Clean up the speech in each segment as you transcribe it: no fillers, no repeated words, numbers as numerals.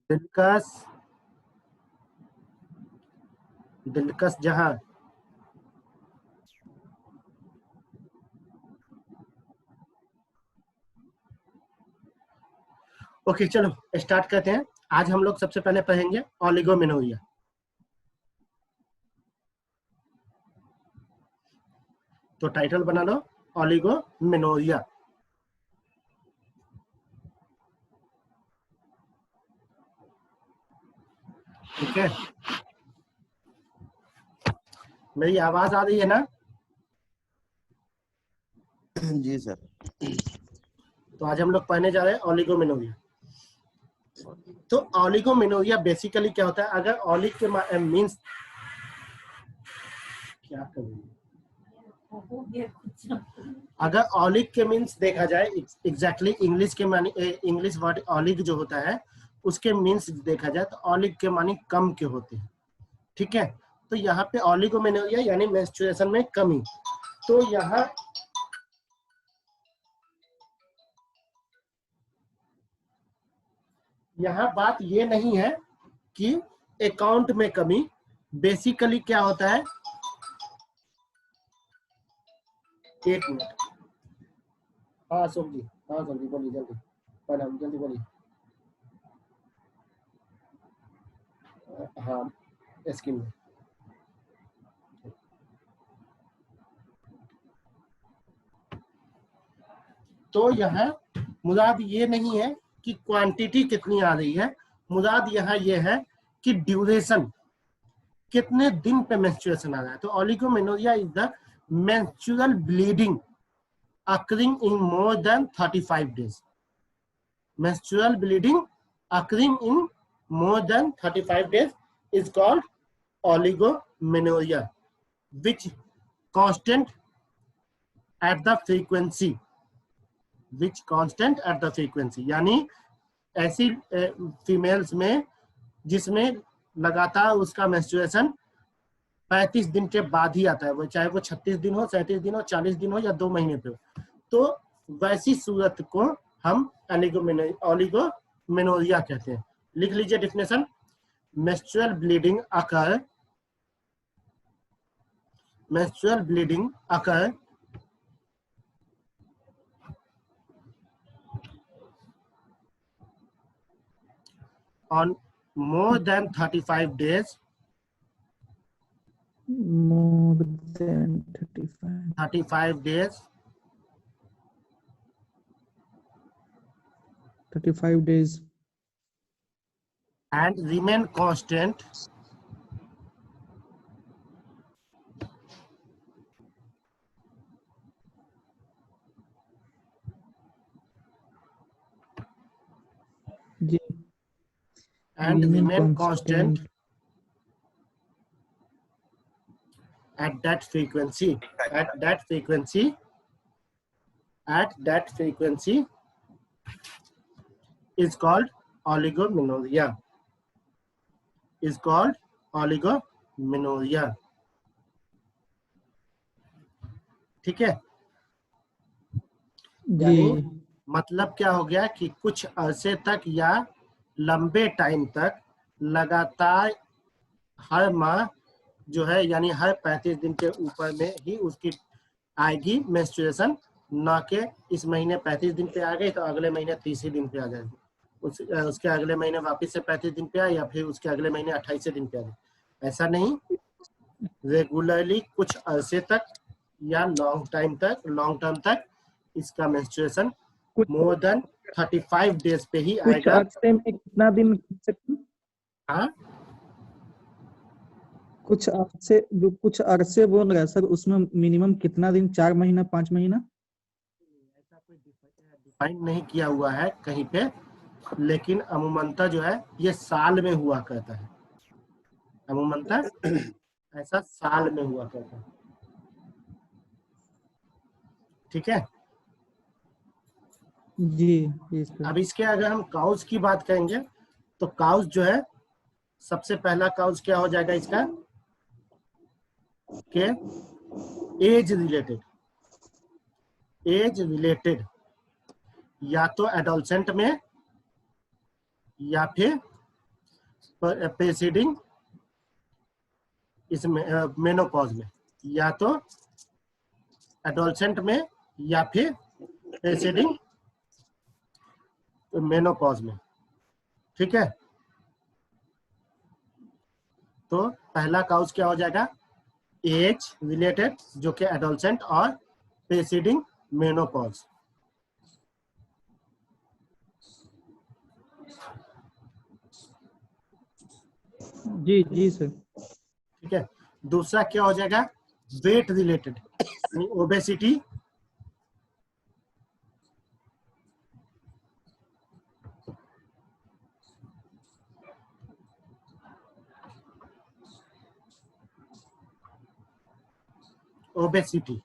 दिलकश, दिलकश जहां। ओके चलो स्टार्ट करते हैं। आज हम लोग सबसे पहले पढ़ेंगे ओलिगोमेनोरिया। तो टाइटल बना लो ओलिगोमेनोरिया। ठीक है, मेरी आवाज आ रही है ना? जी सर। तो आज हम लोग पढ़ने जा रहे हैं ओलिगोमेनोरिया। तो ओलिगोमेनोरिया बेसिकली क्या होता है? अगर ओलिग के मींस क्या करूं, अगर ओलिग के मींस देखा जाए एग्जैक्टली इंग्लिश के मानी, इंग्लिश वर्ड ओलिग जो होता है उसके मींस देखा जाए तो ओलिग के मानी कम के होते हैं। ठीक है, तो यहाँ पे ओलिगोमेनोरिया यानी मेंस्ट्रुएशन में कमी। तो यहाँ बात ये नहीं है कि अकाउंट में कमी, बेसिकली क्या होता है, एक मिनट। हाँ अशोक जी, हाँ जल्दी बोलिए, जल्दी प्रणाम, जल्दी बोलिए। हाँ स्क्रीन में। तो यहाँ मुराद ये नहीं है कि क्वांटिटी कितनी आ रही है, मुराद यहाँ ये है कि ड्यूरेशन, कितने दिन पे मेंस्ट्रुएशन आ रहा है। तो oligomenorrhoea is the menstrual bleeding occurring in more than 35 days. Menstrual bleeding occurring in more than 35 days is called oligomenoria, which constant at the frequency, यानी ऐसी फीमेल्स में जिसमें लगातार उसका मेंस्ट्रुएशन 35 दिन के बाद ही आता है, वो चाहे वो 36 दिन हो, 37 दिन हो, 40 दिन हो या 2 महीने पे हो। तो वैसी सूरत को हम ओलिगोमेनोरिया कहते हैं। लिख लीजिए definition. Menstrual bleeding occur on more than 35 days, more than 35 days 35 days and remain constant ji and remain constant at that frequency is called oligomenoria, ठीक है। यानी मतलब क्या हो गया कि कुछ अरसे तक या लंबे टाइम तक लगातार हर माह जो है, यानी हर 35 दिन के ऊपर में ही उसकी आएगी मेंस्ट्रुएशन, ना कि इस महीने 35 दिन पे आ गई तो अगले महीने 30 दिन पे आ जाएगी, उसके अगले महीने वापस से 35 दिन पे आए या फिर उसके अगले महीने 28 दिन पे आ जाए। ऐसा नहीं, रेगुलरली कुछ अरसे तक या लॉन्ग टर्म तक इसका मेंस्ट्रुएशन मोर देन 35 डेज पे ही कुछ आएगा। अरसे में कितना दिन? हाँ कुछ अरसे बोल रहा है सर, उसमें मिनिमम कितना दिन? 4 महीना, 5 महीना? ऐसा कोई डिफाइन नहीं किया हुआ है कहीं पे, लेकिन अमूमनता जो है ये साल में हुआ करता है, अमूमनता ऐसा साल में हुआ करता है। ठीक है जी। अब इसके अगर हम काउज की बात करेंगे तो काउज जो है, सबसे पहला काउज क्या हो जाएगा इसका के एज रिलेटेड या तो एडोलसेंट में या फिर प्रेसिडिंग इसमें मेनोपॉज में, या तो एडोलसेंट में या फिर प्रेसिडिंग मेनोपॉज में। ठीक है, तो पहला काउज क्या हो जाएगा, एज रिलेटेड जो कि एडोलसेंट और प्रेसिडिंग मेनोपॉज। जी जी सर। ठीक है, दूसरा क्या हो जाएगा, वेट रिलेटेड, यानी ओबेसिटी, ओबेसिटी।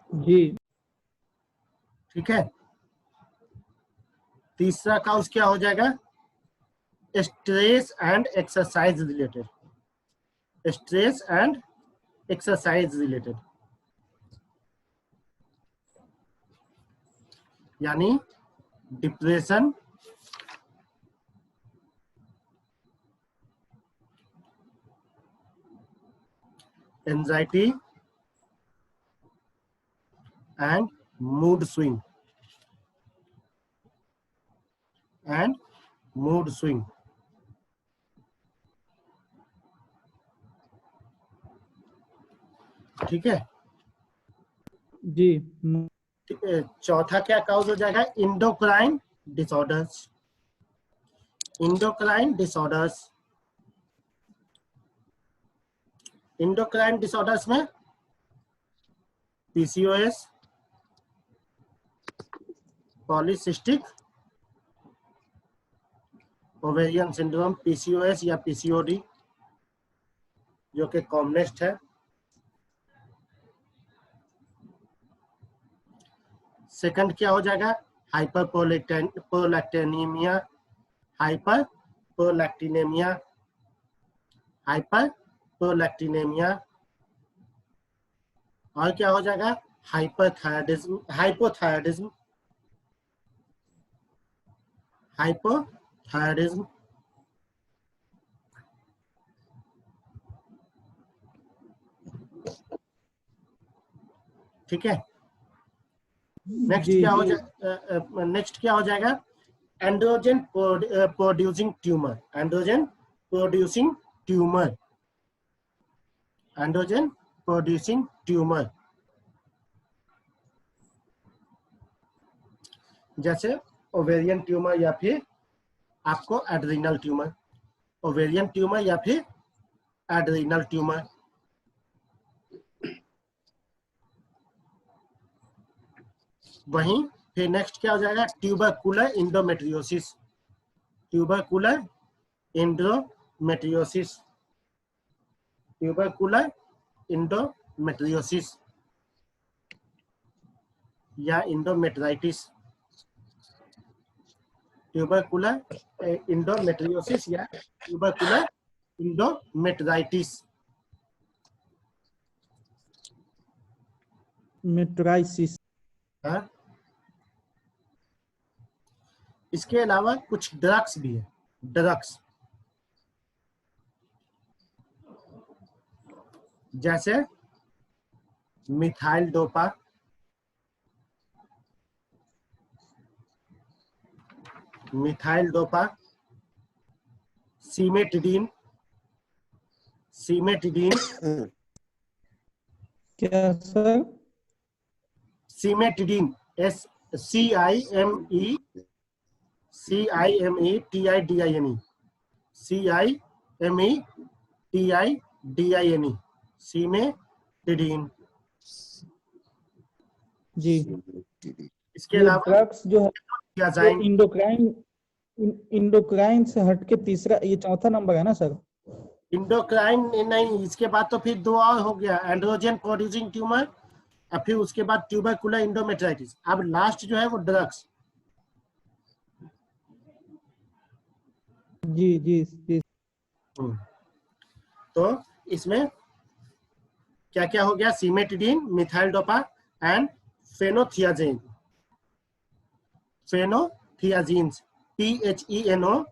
जी ठीक है, तीसरा काउज क्या हो जाएगा, stress and exercise related, stress and exercise related, यानी depression, anxiety and mood swing, and mood swing. ठीक है, जी चौथा क्या काउज हो जाएगा, endocrine disorders, endocrine disorders. Endocrine disorders में PCOS, polycystic ovarian syndrome, PCOS या पीसीओडी जो कि कॉमनेस्ट है। सेकंड क्या हो जाएगा, हाइपरप्रोलैक्टिनेमिया, हाइपरप्रोलैक्टिनेमिया, हाइपरप्रोलैक्टिनेमिया। और क्या हो जाएगा, हाइपरथायराइडिज्म, हाइपोथायराइडिज्म, हाइपोथायराइडिज्म। ठीक है, नेक्स्ट जी क्या हो जी जाएगा, नेक्स्ट क्या हो जाएगा, androgen producing tumour, androgen producing tumour, androgen producing tumour, जैसे ओवेरियन ट्यूमर या फिर आपको एड्रीनल ट्यूमर, ओवेरियन ट्यूमर या फिर एड्रीनल ट्यूमर। वहीं फिर नेक्स्ट क्या हो जाएगा, ट्यूबरकुलर इंडोमेट्रियोसिस, ट्यूबरकुलर इंडोमेट्रियोसिस, ट्यूबरकुलर इंडोमेट्रियोसिस या इंडोमेट्राइटिस, ट्यूबरकुलर इंडोमेट्रियोसिस या ट्यूबरकुलर इंडोमेट्राइटिस। मेट्राइसिस। हाँ? इसके अलावा कुछ ड्रग्स भी है, ड्रग्स जैसे मिथाइल डोपा, मिथाइल डोपा, सीमेटिडीन, सीमेटिडीन, क्या सर? सीमेटिडीन, CIMETIDINE, CIMETIDINE, सीमेटिडीन। जी इसके ये अलावा ड्रग्स जो है ये याजाइन, इंडोक्राइन से हटके तीसरा, ये चौथा नंबर है ना सर? इंडोक्राइन नहीं, इसके बाद तो फिर दो और हो गया, एंड्रोजन प्रोड्यूसिंग ट्यूमर और फिर उसके बाद ट्यूबरकुलर इंडोमेट्राइटिस। अब लास्ट जो है वो ड्रग्स। जी जी जी तो इसमें क्या क्या हो गया, cimetidine, methyldopa and phenothiazine. Phenothiazines, PHENO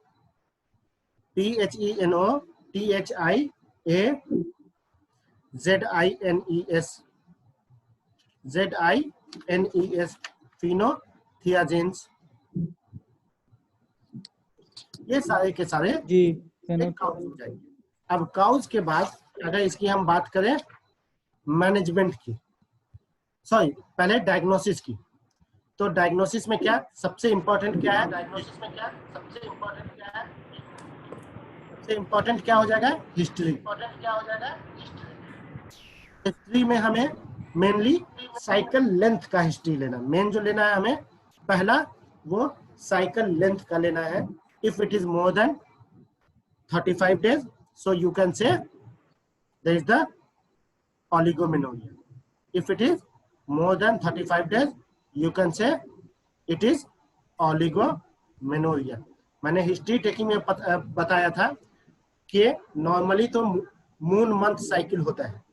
ZINES phenothiazines, ये सारे के सारे जी काउज हो जाएंगे। अब काउज के बाद अगर इसकी हम बात करें मैनेजमेंट की, सॉरी पहले डायग्नोसिस की, तो डायग्नोसिस में क्या सबसे इंपॉर्टेंट क्या है? डायग्नोसिस में क्या सबसे इंपॉर्टेंट क्या है? सबसे इंपॉर्टेंट क्या हो जाएगा? हिस्ट्री। इंपॉर्टेंट क्या हो जाएगा? हिस्ट्री में हमें मेनली साइकिल लेंथ का हिस्ट्री लेना, मेन जो लेना है हमें पहला वो साइकिल लेंथ का लेना है। If it is more than 35 days, so you can say there is the oligomenorrhea. If it is more than 35 days, you can say it is oligomenorrhea. मैंने हिस्ट्री टेकिंग में बताया था कि नॉर्मली तो moon month cycle होता है,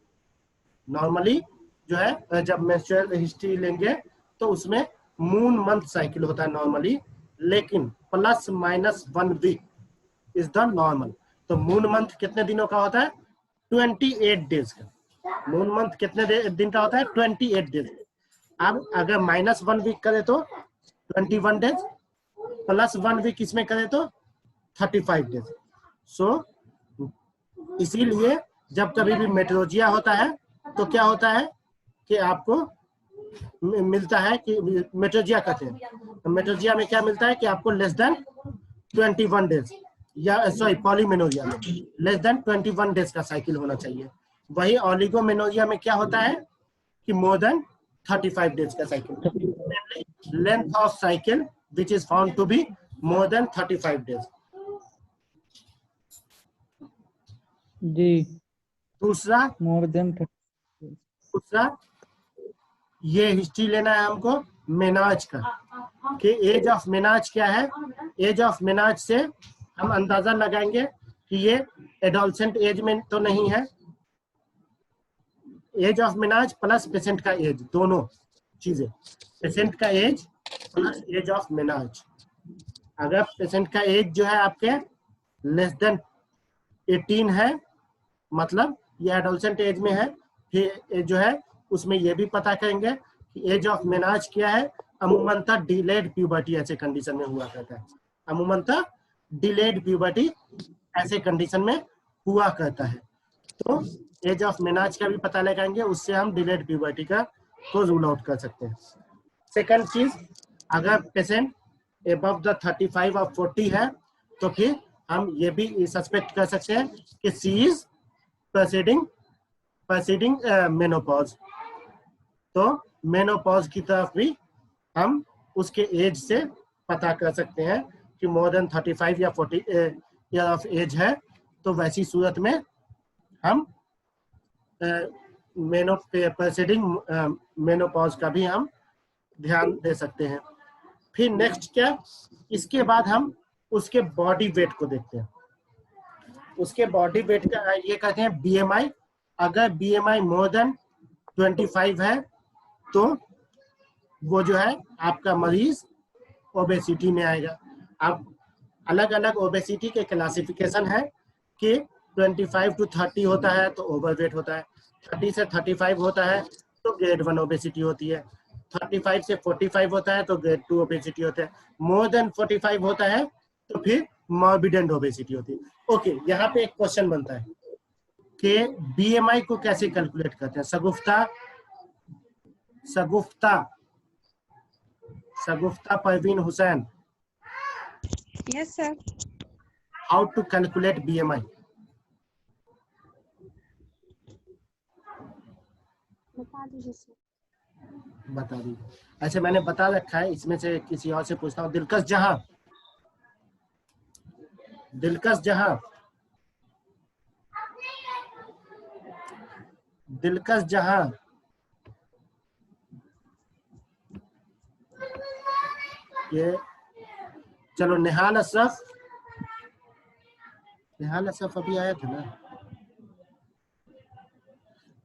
normally जो है जब मेंस्ट्रुअल हिस्ट्री लेंगे तो उसमें मून मंथ साइकिल होता है नॉर्मली, लेकिन ±1 वीक इज द नॉर्मल। तो मून मंथ कितने दिनों का होता है? 28 डेज का। मून मंथ कितने दिन का होता है? 28 डेज। अब अगर -1 वीक करे तो 21 डेज, +1 वीक इसमें करे तो 35 डेज। सो इसीलिए जब कभी भी मेट्रोजिया होता है तो क्या होता है कि आपको मिलता है कि मेट्रोजिया कहते हैं, मेट्रोजिया में क्या मिलता है कि आपको लेस देन 21 डेज, या सॉरी पॉलीमेनोरिया में लेस देन 21 डेज का साइकिल होना चाहिए। वही ऑलिगोमेनोरिया में क्या होता है कि मोर देन 35 डेज का cycle, length of cycle which is found to be more than 35 days. जी दूसरा मोर देन ये हिस्ट्री लेना है हमको मेनाज का, कि एज ऑफ मेनाज क्या है। एज ऑफ मेनाज से हम अंदाजा लगाएंगे कि ये एडोलसेंट एज में तो नहीं है। Age of menarche plus patient का एज, दोनों चीजें, पेशेंट का age plus age of menarche. अगर पेशेंट का एज जो है आपके लेस देन 18 है, मतलब ये एडोलसेंट एज में है, फिर जो है उसमें ये भी पता करेंगे कि एज ऑफ मेनाज क्या है। अमूमनतः डिलेड प्यूबर्टी ऐसे कंडीशन में हुआ करता है, अमूमनतः डिलेड प्यूबर्टी ऐसे कंडीशन में हुआ करता है। तो एज ऑफ मेनाज का भी पता लगाएंगे, उससे हम डिलेड प्यूबर्टी का को रूल आउट कर सकते हैं। सेकंड चीज, अगर पेशेंट अबव द 35 और 40 है तो फिर हम ये भी सस्पेक्ट कर सकते हैं कि सी इज प्रोसीडिंग मेनोपॉज। तो मेनोपॉज की तरफ भी हम उसके एज से पता कर सकते हैं कि मोर देन 35 या 40 ईयर ऑफ एज है, तो वैसी सूरत में हम प्रोसीडिंग मेनोपॉज का भी हम ध्यान दे सकते हैं। फिर नेक्स्ट क्या, इसके बाद हम उसके बॉडी वेट को देखते हैं। उसके बॉडी वेट का ये कहते हैं BMI। अगर BMI मोर देन 25 है तो वो जो है आपका मरीज ओबेसिटी में आएगा। अब अलग अलग ओबेसिटी के क्लासिफिकेशन है कि 25 to 30 होता है तो ओवरवेट होता है, 30 से 35 होता है तो ग्रेड 1 ओबेसिटी होती है, 35 से 45 होता है तो ग्रेड 2 ओबेसिटी होता है, मोर देन 45 होता है तो फिर मॉर्बिडेंट ओबेसिटी होती है। ओके, यहाँ पे एक क्वेश्चन बनता है कि BMI को कैसे कैलकुलेट करते हैं। Shagufta Parveen Hussain, yes sir. How to calculate BMI? बता दीजिए सर। बता दीजिए। ऐसे मैंने बता रखा है, इसमें से किसी और से पूछता हूँ। दिलकश जहां ये, चलो निहाल अशरफ अभी आया था ना,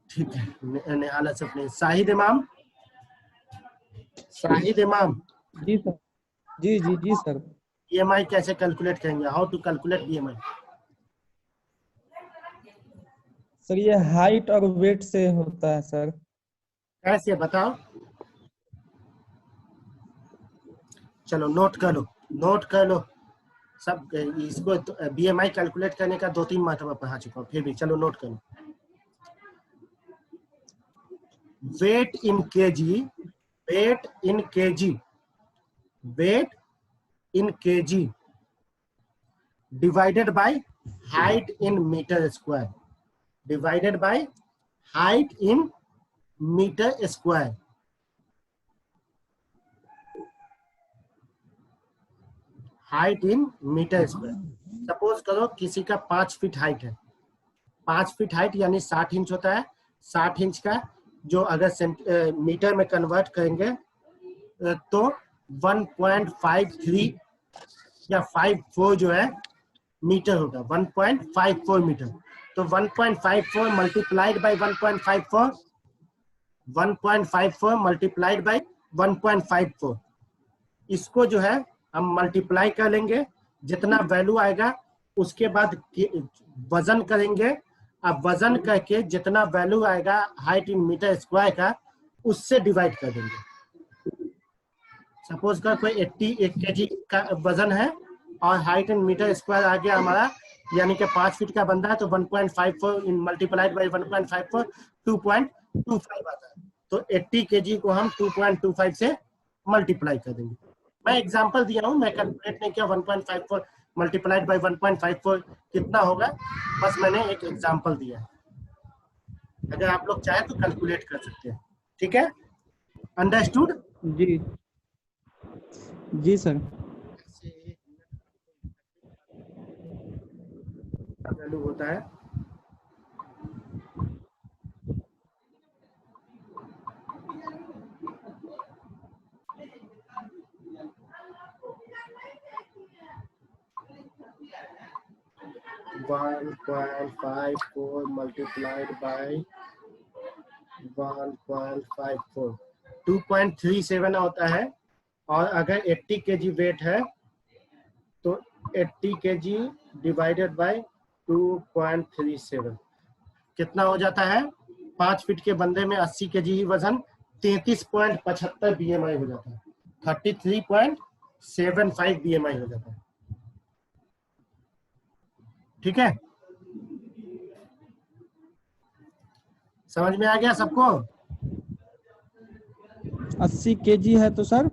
ठीक है। निहाल अशरफ नहीं, शाहिद इमाम जी सर। जी जी जी सर। बीएमआई कैसे कैलकुलेट करेंगे? How to calculate BMI? Sir ये हाइट और वेट से होता है सर। कैसे बताओ? चलो नोट कर लो, नोट कर लो सब। इसको बीएमआई कैलकुलेट करने का 2-3 मरतबा पढ़ा चुका हूँ, फिर भी चलो नोट कर लो। Weight in KG, weight in KG, weight in KG divided by height in metre square, divided by height in metre square. Height in metre square. Suppose करो किसी का 5 फीट हाइट है, 5 फीट हाइट यानी 60 inch होता है। 60 inch का जो अगर मीटर में कन्वर्ट करेंगे तो 1.53 या 54 जो है मीटर होगा, 1.54 मीटर। तो 1.54 मल्टीप्लाइड बाई 1.54, 1.54 मल्टीप्लाइड बाई 1.54, इसको जो है हम मल्टीप्लाई कर लेंगे, जितना वैल्यू आएगा उसके बाद वजन करेंगे। अब वजन करके जितना वैल्यू आएगा हाइट इन मीटर स्क्वायर का, उससे डिवाइड कर देंगे। सपोज कर कोई 80 kg का वजन है और हाइट इन मीटर स्क्वायर आ गया हमारा, यानी कि 5 फीट का बंदा है, तो 1.54 मल्टीप्लाइड बाई 1.54 2.25 आता है। तो 80 kg को हम 2.25 से मल्टीप्लाई कर देंगे। मैं एग्जांपल दिया हूं, मैं कैलकुलेट नहीं किया 1.54 मल्टीप्लाइड बाई 1.54 कितना होगा, बस मैंने एक एग्जांपल दिया है। अगर आप लोग चाहे तो कैलकुलेट कर सकते हैं। ठीक है, अंडरस्टूड? जी जी सर। वैल्यू होता है 1.54 multiplied by 1.54 2.37 होता है। और अगर 80 kg वेट है तो 80 kg डिवाइडेड बाय 2.37 कितना हो जाता है? 5 फीट के बंदे में 80 kg ही वजन, 33.75 बीएमआई हो जाता है, 33.75 बीएमआई हो जाता है। ठीक है, समझ में आ गया सबको? 80 केजी है तो सर?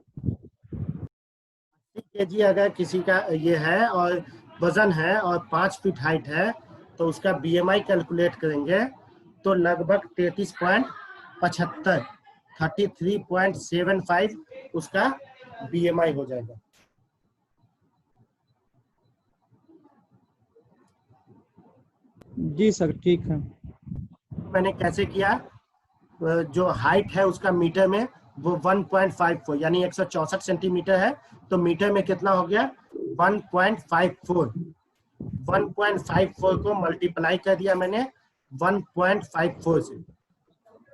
केजी अगर किसी का ये है और वजन है और 5 फीट हाइट है, तो उसका बीएमआई कैलकुलेट करेंगे तो लगभग 33.75 33.75 उसका बीएमआई हो जाएगा। जी सर ठीक है। मैंने कैसे किया? जो हाइट है उसका मीटर में वो 1.54 यानी 164 सेंटीमीटर है, तो मीटर में कितना हो गया? 1.54। 1.54 को मल्टीप्लाई कर दिया मैंने 1.54 से।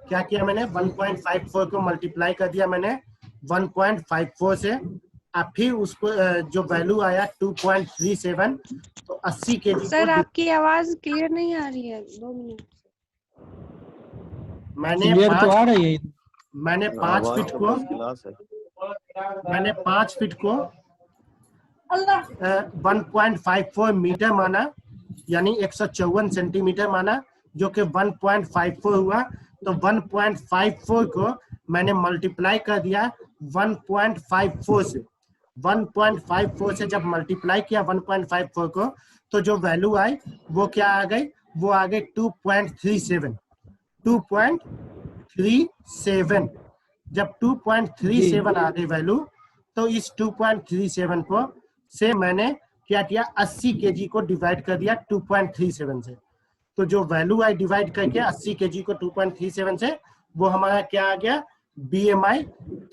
क्या किया मैंने? 1.54 को मल्टीप्लाई कर दिया मैंने 1.54 से। अब फिर उसको जो वैल्यू आया 2.37, तो 80 केजी को सर आपकी आवाज क्लियर नहीं आ रही है, 2 मिनट। मैंने क्लियर तो 5 आ रही है। मैंने 5 आवाज फीट तो को फर्स्ट क्लास है। मैंने 5 फीट को 1.54 मीटर माना, यानी 154 सेंटीमीटर माना, जो कि 1.54 हुआ। तो 1.54 को मैंने मल्टीप्लाई कर दिया 1.54 से। 1.54 से जब मल्टीप्लाई किया 1.54 को, तो जो वैल्यू आई वो क्या आ गई? वो आ गई 2.37। 2.37 जब 2.37 आ गई वैल्यू, तो इस 2.37 को से मैंने क्या किया? 80 केजी को डिवाइड कर दिया 2.37 से। तो जो वैल्यू आई डिवाइड करके 80 केजी को 2.37 से, वो हमारा क्या आ गया? बीएमआई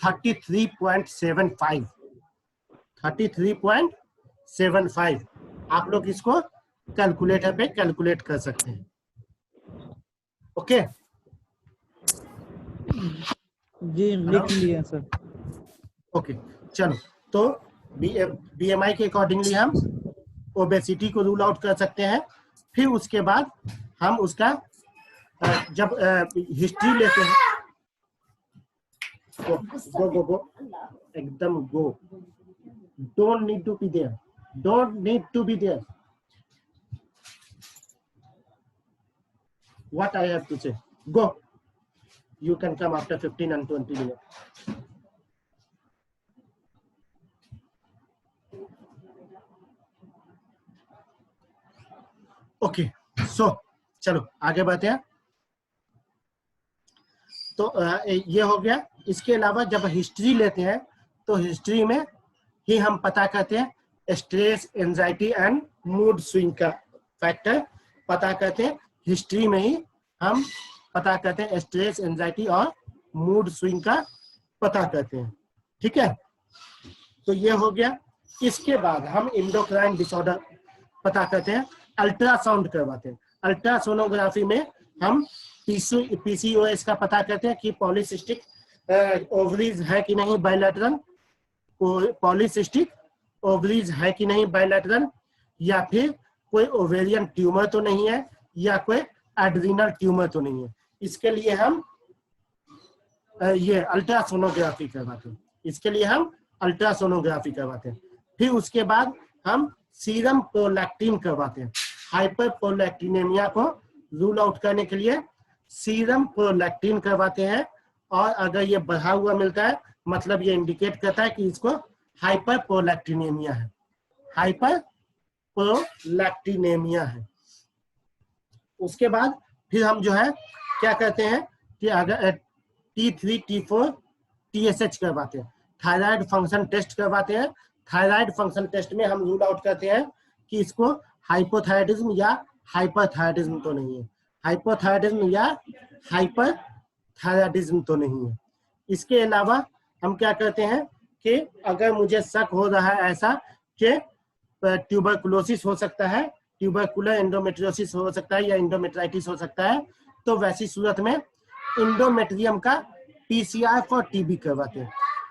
33.75। 33.75 आप लोग इसको कैलकुलेटर पे कैलकुलेट कर सकते हैं। ओके, जी लिख लिए सर। ओके, चलो। तो BMI के अकॉर्डिंगली हम ओबेसिटी को रूल आउट कर सकते हैं। फिर उसके बाद हम उसका जब हिस्ट्री लेते हैं, गो एकदम go, don't need to be there, don't need to be there, what I have to say, go, you can come after 15 and 20 minutes. Okay so चलो आगे बढ़ते हैं। तो ये हो गया। इसके अलावा जब हिस्ट्री लेते हैं तो हिस्ट्री में ही हम पता करते हैं stress, anxiety and mood swing का फैक्टर पता करते हैं। हिस्ट्री में ही हम पता करते हैं स्ट्रेस, एंजाइटी और मूड स्विंग का पता करते हैं। ठीक है, तो ये हो गया। इसके बाद हम इंडोक्राइन डिसऑर्डर पता करते हैं, अल्ट्रासाउंड करवाते हैं। अल्ट्रासोनोग्राफी में हम PCOS का पता करते हैं कि पॉलीसिस्टिक ओवरीज है कि नहीं बायलैटरल, पॉलीसिस्टिक ओवरीज है कि नहीं बायलैटरल, या फिर कोई ओवेरियन ट्यूमर तो नहीं है, या कोई एड्रीनल ट्यूमर तो नहीं है। इसके लिए हम ये अल्ट्रासोनोग्राफी करवाते हैं। इसके लिए हम अल्ट्रासोनोग्राफी करवाते हैं। फिर उसके बाद हम सीरम प्रोलैक्टिन करवाते हैं। हाइपरप्रोलैक्टिनेमिया को रूल आउट करने के लिए सीरम प्रोलैक्टिन करवाते हैं, और अगर ये बढ़ा हुआ मिलता है मतलब ये इंडिकेट करता है कि इसको हाइपरप्रोलैक्टिनेमिया है, हाइपरप्रोलैक्टिनेमिया है। उसके बाद फिर हम जो है क्या करते हैं कि अगर T3, T4, TSH करवाते हैं, थायराइड फंक्शन टेस्ट करवाते हैं। थायराइड फंक्शन टेस्ट में हम रूल आउट करते हैं कि इसको हाइपोथायराइडिज्म या हाइपरथायराइडिज्म तो नहीं है, हाइपोथायराइडिज्म या हाइपरथायराइडिज्म तो नहीं है। इसके अलावा हम क्या करते हैं कि अगर मुझे शक हो रहा है ऐसा कि ट्यूबरकुलोसिस हो सकता है, ट्यूबरकुलर एंडोमेट्रियोसिस हो सकता है, या एंडोमेट्राइटिस हो सकता है, तो वैसी सूरत में इंडोमेट्रियम का PCR फॉर TB करवाते हैं।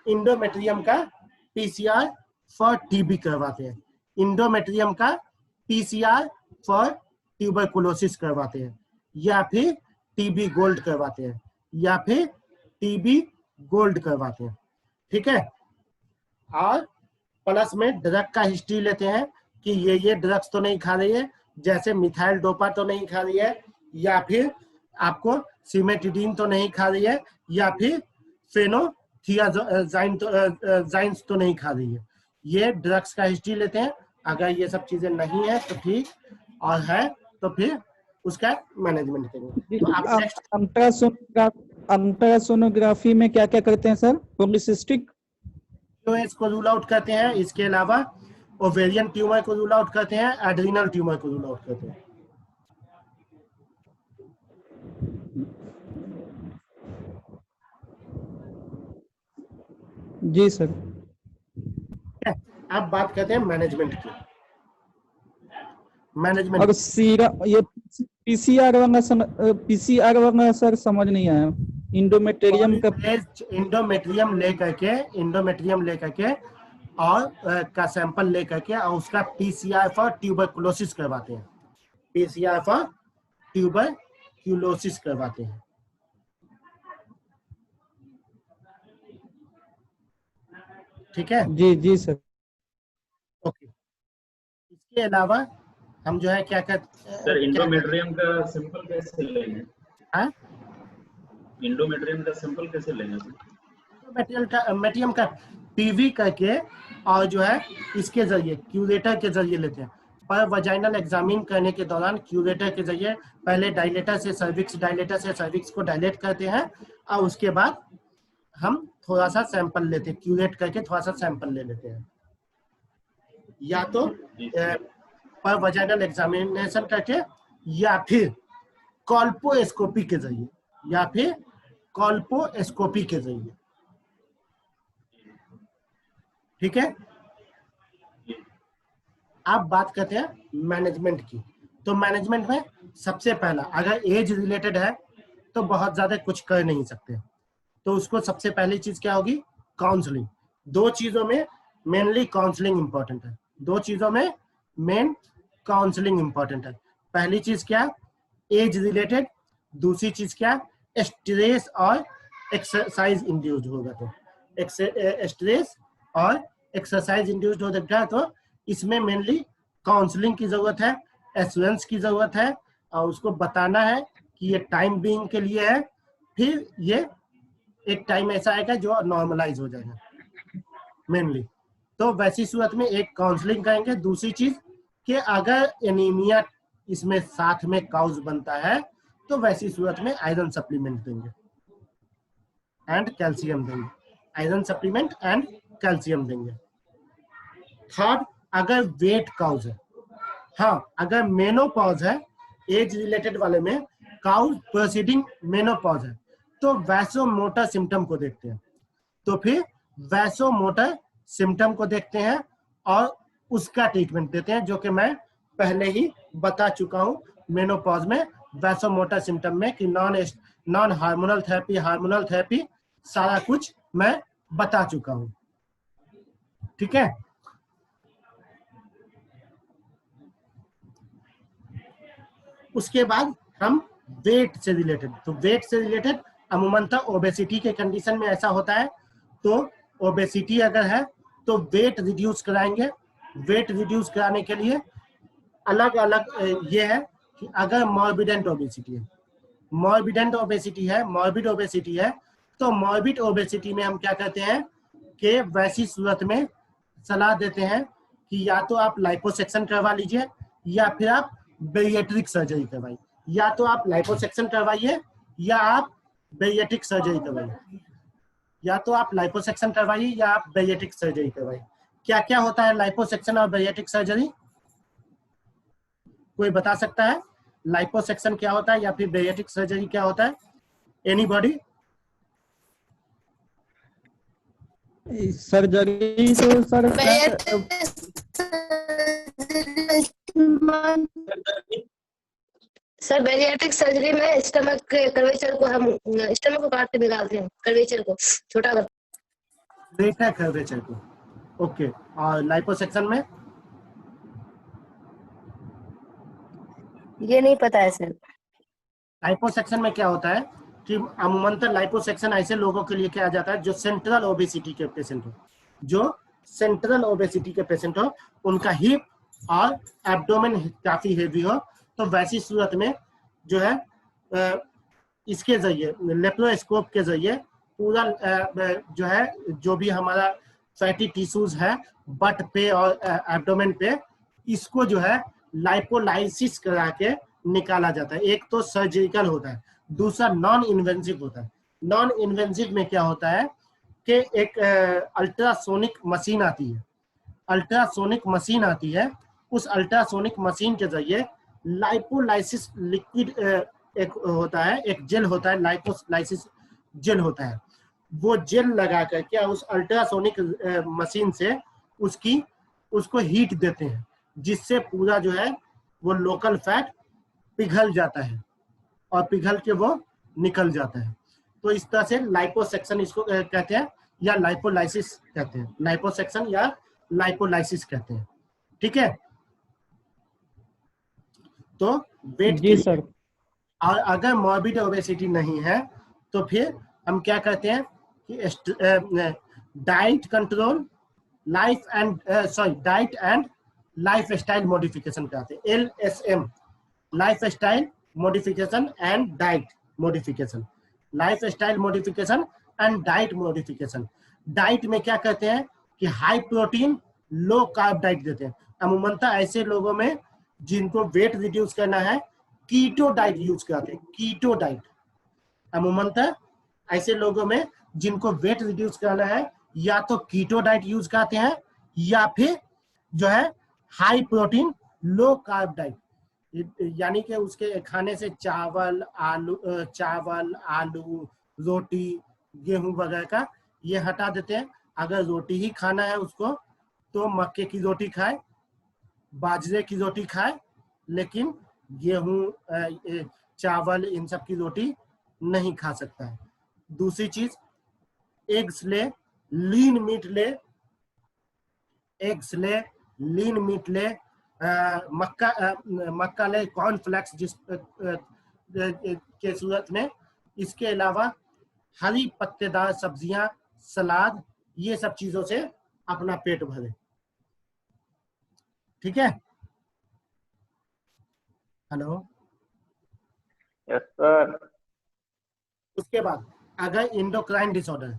इंडोमेट्रियम का PCR फॉर TB करवाते हैं। इंडोमेट्रियम का PCR फॉर ट्यूबरकुलोसिस करवाते हैं, या फिर TB गोल्ड करवाते हैं, या फिर TB गोल्ड करवाते हैं। ठीक है, और प्लस में ड्रग का हिस्ट्री लेते हैं कि ये ड्रग्स तो नहीं खा रही है, जैसे मिथाइल डोपा तो नहीं खा रही है, या फिर आपको सिमेटिडीन तो नहीं खा रही है, या फिर फेनोथियाजाइंस तो नहीं खा रही है। ये ड्रग्स का हिस्ट्री लेते हैं। अगर ये सब चीजें नहीं है तो ठीक, और है तो फिर उसका मैनेजमेंट करेंगे। तो आप नेक्स्ट अल्ट्रासोनोग्राफी में क्या क्या करते हैं सर? पॉलीसिस्टिक PCOS को रूल आउट करते हैं। इसके अलावा ओवेरियन ट्यूमर को रूल आउट करते हैं, एड्रीनल ट्यूमर को रूल आउट करते हैं। जी सर। अब बात करते हैं मैनेजमेंट की। मैनेजमेंट और सीरा ये PCR वाला सर समझ नहीं आया। इंडोमेट्रियम का इंडोमेट्रियम लेकर के और का सैंपल लेकर के और उसका PCR फॉर ट्यूबरकुलोसिस करवाते हैं। PCR फॉर ट्यूबरकुलोसिस करवाते हैं। ठीक है, जी जी सर। ओके। इसके अलावा हम जो है क्या करते हैं सर, इंडोमेट्रियम का सैंपल कैसे लेंगे? हाँ, इंडोमेट्रियम का सैंपल कैसे लेंगे सर? मेटियम का PV करके और जो है इसके जरिए क्यूरेटर के जरिए लेते हैं। पर वजाइनल एग्जामिन करने के दौरान क्यूरेटर के जरिए पहले डायलेटर से सर्विक्स को डायलेट करते हैं, और उसके बाद हम थोड़ा सा सैंपल लेते हैं, क्यूरेट करके थोड़ा सा सैंपल ले लेते हैं, या तो पर वजाइनल एग्जामिनेशन करके, या फिर कॉल्पोस्कोपी के जरिए, के जरिए। ठीक है, अब बात करते हैं मैनेजमेंट की। तो मैनेजमेंट में सबसे पहला, अगर एज रिलेटेड है तो बहुत ज्यादा कुछ कर नहीं सकते, तो उसको सबसे पहली चीज क्या होगी? काउंसलिंग। दो चीजों में मेनली काउंसलिंग इंपॉर्टेंट है। दो चीजों में मेन काउंसलिंग इंपॉर्टेंट है। पहली चीज क्या, एज रिलेटेड, दूसरी चीज क्या, स्ट्रेस और एक्सरसाइज इंड्यूस्ड होगा तो स्ट्रेस और एक्सरसाइज इंड्यूस्ड हो सकता है, तो इसमें मेनली काउंसलिंग की जरूरत है, एश्योरेंस की जरूरत है, और उसको बताना है कि ये टाइम बीइंग के लिए है, फिर ये एक टाइम ऐसा आएगा जो नॉर्मलाइज हो जाएगा मेनली। तो वैसी सूरत में एक काउंसलिंग करेंगे। दूसरी चीज कि अगर एनीमिया इसमें साथ में काउज बनता है तो वैसी सूरत में आयरन सप्लीमेंट देंगे एंड कैल्शियम देंगे, आयरन सप्लीमेंट एंड कैल्शियम देंगे। थर्ड, अगर वेट काउज है, हाँ अगर मेनोपॉज है, एज रिलेटेड वाले में काउज प्रोसीडिंग मेनोपॉज है, तो वैसोमोटर सिम्टम को देखते हैं। तो फिर वैसोमोटर सिम्टम को देखते हैं और उसका ट्रीटमेंट देते हैं, जो कि मैं पहले ही बता चुका हूं मेनोपॉज में, वैसोमोटर सिम्टम में, कि non hormonal therapy, hormonal therapy, सारा कुछ मैं बता चुका हूं। ठीक है, उसके बाद हम वेट से रिलेटेड, तो वेट से रिलेटेड अमूमन ओबेसिटी के कंडीशन में ऐसा होता है, तो ओबेसिटी अगर है तो वेट रिड्यूस कराएंगे। वेट रिड्यूस कराने के लिए अलग अलग ये है कि अगर मॉर्बिडेंट ओबेसिटी है, मॉर्बिडेंट ओबेसिटी है, मॉर्बिड ओबेसिटी है, तो मॉर्बिड ओबेसिटी में हम क्या कहते हैं कि वैसी सूरत में सलाह देते हैं कि या तो आप लाइपोसेक्शन करवा लीजिए या फिर आप बेरिएट्रिक सर्जरी करवाइए, या तो आप लाइपोसेक्शन करवाइए या आप बेरिएट्रिक सर्जरी करवाइए, या तो आप लाइपोसेक्शन करवाइए या आप बेरिएट्रिक सर्जरी करवाइए। क्या क्या होता है लाइपोसेक्शन और बेरिएट्रिक सर्जरी, कोई बता सकता है? लाइपोसेक्शन क्या होता है या फिर बेरिएट्रिक सर्जरी क्या होता है? एनीबॉडी? सर्जरी तो सर सर बेरियाट्रिक सर्जरी में स्टमक के कर्वेचर को हम स्टमक को काट के निकालते हैं, कर्वेचर को छोटा कर, बेटा कर्वेचर को, ओके। और लाइपोसेक्शन में ये नहीं पता है सर। लाइपोसेक्शन में क्या होता है कि अमूमन लाइपोसेक्शन ऐसे लोगों के लिए किया जाता है जो सेंट्रल ओबेसिटी के पेशेंट हो, जो सेंट्रल ओबेसिटी के पेशेंट हो, उनका हिप और एब्डोमेन काफी हेवी हो, तो वैसी सूरत में जो है इसके जरिए लेप्रोस्कोप के जरिए पूरा जो है जो भी हमारा फैटी टिश्यूज है बट पे और एब्डोमेन पे, इसको जो है लाइपोलाइसिस करा के निकाला जाता है। एक तो सर्जिकल होता है, दूसरा नॉन इन्वेंसिव होता है। नॉन इन्वेंसिव में क्या होता है कि एक अल्ट्रासोनिक मशीन आती है, अल्ट्रासोनिक मशीन आती है, उस अल्ट्रासोनिक मशीन के जरिए लाइपोलाइसिस लिक्विड एक होता है, एक जेल होता है, लाइपोलाइसिस जेल होता है, वो जेल लगा करके उस अल्ट्रासोनिक मशीन से उसको हीट देते हैं, जिससे पूरा जो है वो लोकल फैट पिघल जाता है और पिघल के वो निकल जाता है। तो इस तरह से लाइपोसेक्शन इसको कहते हैं या लाइपोलाइसिस कहते हैं, लाइपोसेक्शन या लाइपोलाइसिस कहते हैं। ठीक है, तो वेट जी सर। और अगर मॉर्बिड ओबेसिटी नहीं है तो फिर हम क्या कहते हैं कि diet control, diet and life style modification कहते हैं, LSM, life style modification and diet modification, life style modification and diet modification. Diet में क्या कहते हैं कि high protein low carb diet देते हैं। अमूमन ऐसे लोगों में जिनको वेट रिड्यूस करना है कीटो डाइट यूज करते हैं, कीटो डाइट। अमूमन ऐसे लोगों में जिनको वेट रिड्यूस करना है या तो कीटो डाइट यूज करते हैं या फिर जो है high protein low carb diet, यानी कि उसके खाने से चावल आलू रोटी गेहूं वगैरह का ये हटा देते हैं। अगर रोटी ही खाना है उसको तो मक्के की रोटी खाए, बाजरे की रोटी खाए, लेकिन गेहूं चावल इन सब की रोटी नहीं खा सकता है। दूसरी चीज एग्स ले, लीन मीट ले, एग्स ले, लीन मीट ले, मक्का ले, कॉर्नफ्लेक्स जिस के सूरत में, इसके अलावा हरी पत्तेदार सब्जियां, सलाद, ये सब चीजों से अपना पेट भरे। ठीक है, हेलो। Yes sir. उसके बाद अगर इंडोक्राइन डिसऑर्डर,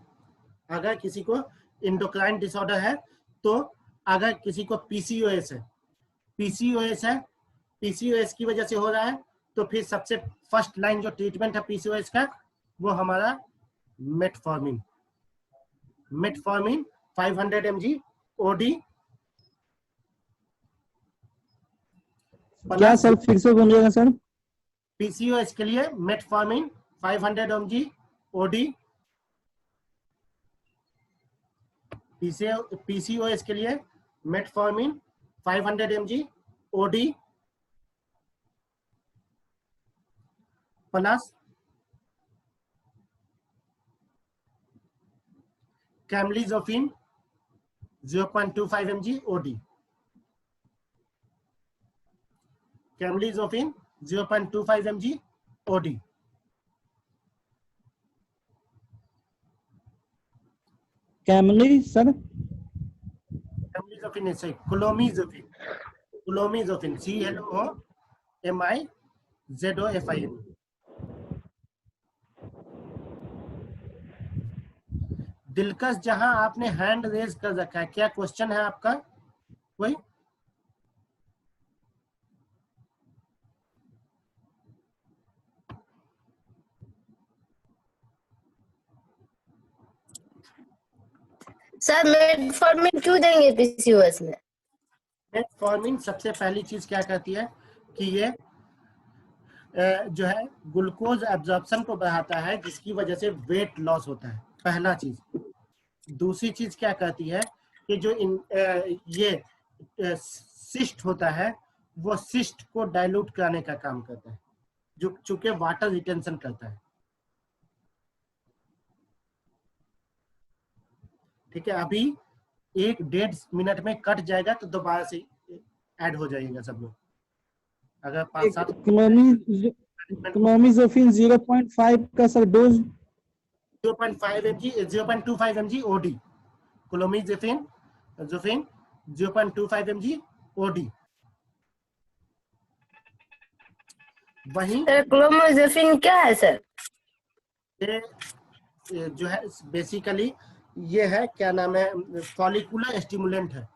अगर किसी को इंडोक्राइन डिसऑर्डर है, तो अगर किसी को पीसीओएस है, पीसीओएस की वजह से हो रहा है, तो फिर सबसे फर्स्ट लाइन जो ट्रीटमेंट है पीसीओएस का, वो हमारा मेटफॉर्मिन 500 mg ओडी। क्या सर, फिर से बोलिएगा सर। पीसीओएस के लिए मेटफॉर्मिन 500 mg ओडी, पीसीओएस के लिए metformin 500 mg OD plus camlizophin 0.25 mg OD, camlizophin 0.25 mg OD. Camly sir, camlizophin से क्लोमिजोफिन CLOMIZOFIN। दिलकश जहां आपने हैंड रेज कर रखा है, क्या क्वेश्चन है आपका कोई? सर मेटफॉर्मिन क्यों देंगे पीसीओएस में? मेटफॉर्मिन सबसे पहली चीज क्या कहती है कि ये जो है ग्लूकोज एब्जॉर्प्शन को बढ़ाता है, जिसकी वजह से वेट लॉस होता है, पहला चीज। दूसरी चीज क्या कहती है कि जो ये सिस्ट होता है, वो सिस्ट को डाइल्यूट कराने का काम करता है, जो चूंकि वाटर रिटेंशन करता है। ठीक है, अभी 1-1.5 मिनट में कट जाएगा, तो दोबारा से ऐड हो जाएगा सब लोग। अगर 5-7 क्लोमिजोफिन 0.5 का sir dose 0.25 mg OD, clomizophin 0.25 mg OD. वहीं क्लोमिजोफिन क्या है सर? ये जो है बेसिकली ये है, क्या नाम है, फॉलिकुलर स्टिमुलेंट है।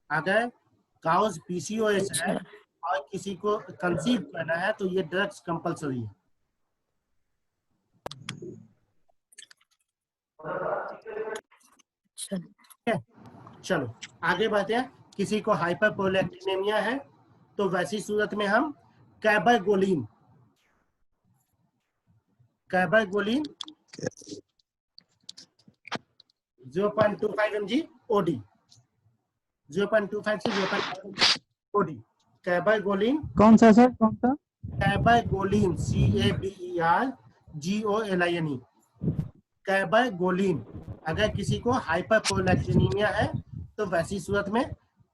अगर काउज पीसीओएस है और किसी को कंसीव करना है, तो ये ड्रग्स कंपलसरी है। चलो आगे बढ़ते हैं। किसी को हाइपरप्रोलैक्टिनेमिया है, तो वैसी सूरत में हम कैबरगोलिन 0.25 mg ओडी, 0.25 से 0.5 ओडी। कैबरगोलिन, कौन सा सर, कौन सा? कैबरगोलिन CABERGOLIN, कैबरगोलिन। अगर किसी को हाइपरप्रोलैक्टिनेमिया है, तो वैसी सूरत में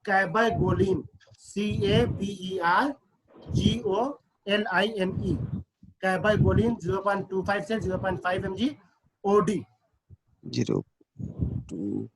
कैबरगोलिन CABERGOLINE, कैबरगोलिन 0.25 से 0.5 mg ओडी। 0.2